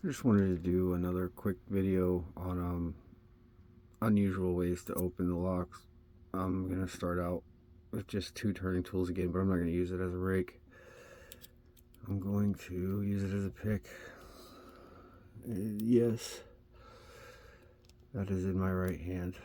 I just wanted to do another quick video on unusual ways to open the locks. I'm going to start out with just two turning tools again, but I'm not going to use it as a rake. I'm going to use it as a pick. Yes, that is in my right hand.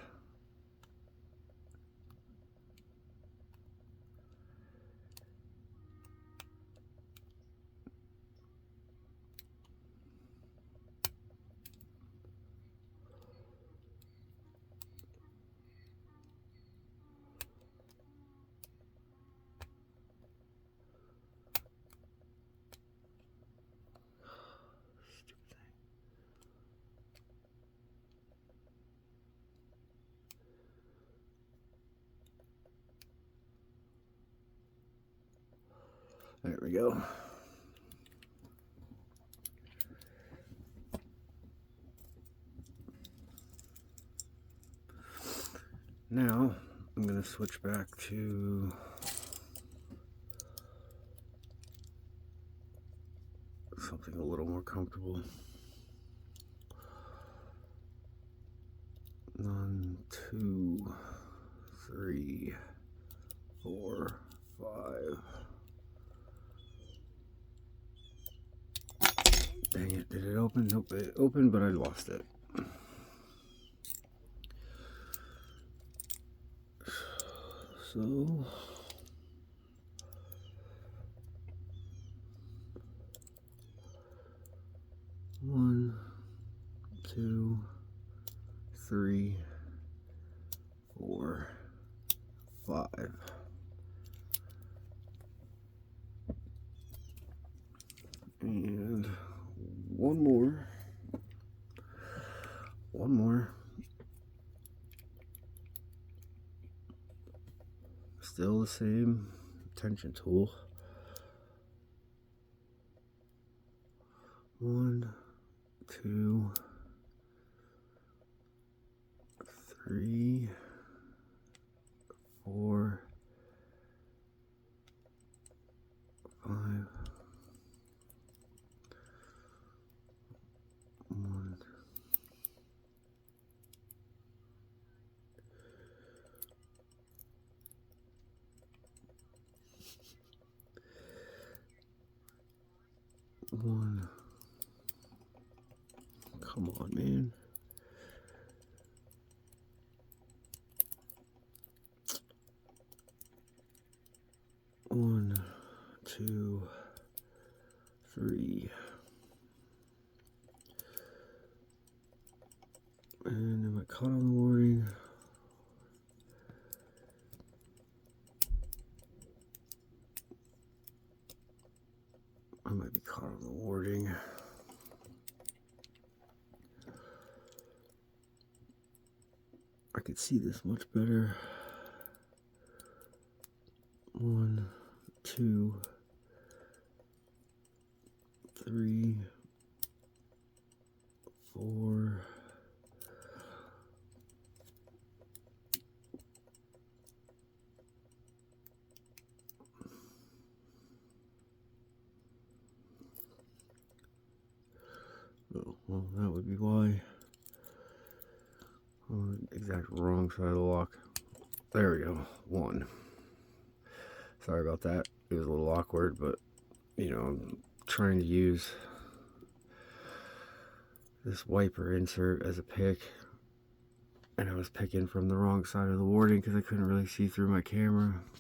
There we go. Now I'm going to switch back to something a little more comfortable. 1, 2, 3, 4, 5. Dang it, did it open? Nope, it opened, but I lost it. So, one, two, three, 4, 5. And one more. Still the same tension tool. 1, 2, 3, 4, 5. 1. One. Come on, man. One, 2, 3. And am I caught on the warding? I might be caught on the warding. I could see this much better. 1, 2, 3, 4. Oh, well, that would be why. Exact wrong side of the lock. There we go. 1. Sorry about that. It was a little awkward, but you know, I'm trying to use this wiper insert as a pick, and I was picking from the wrong side of the warding because I couldn't really see through my camera.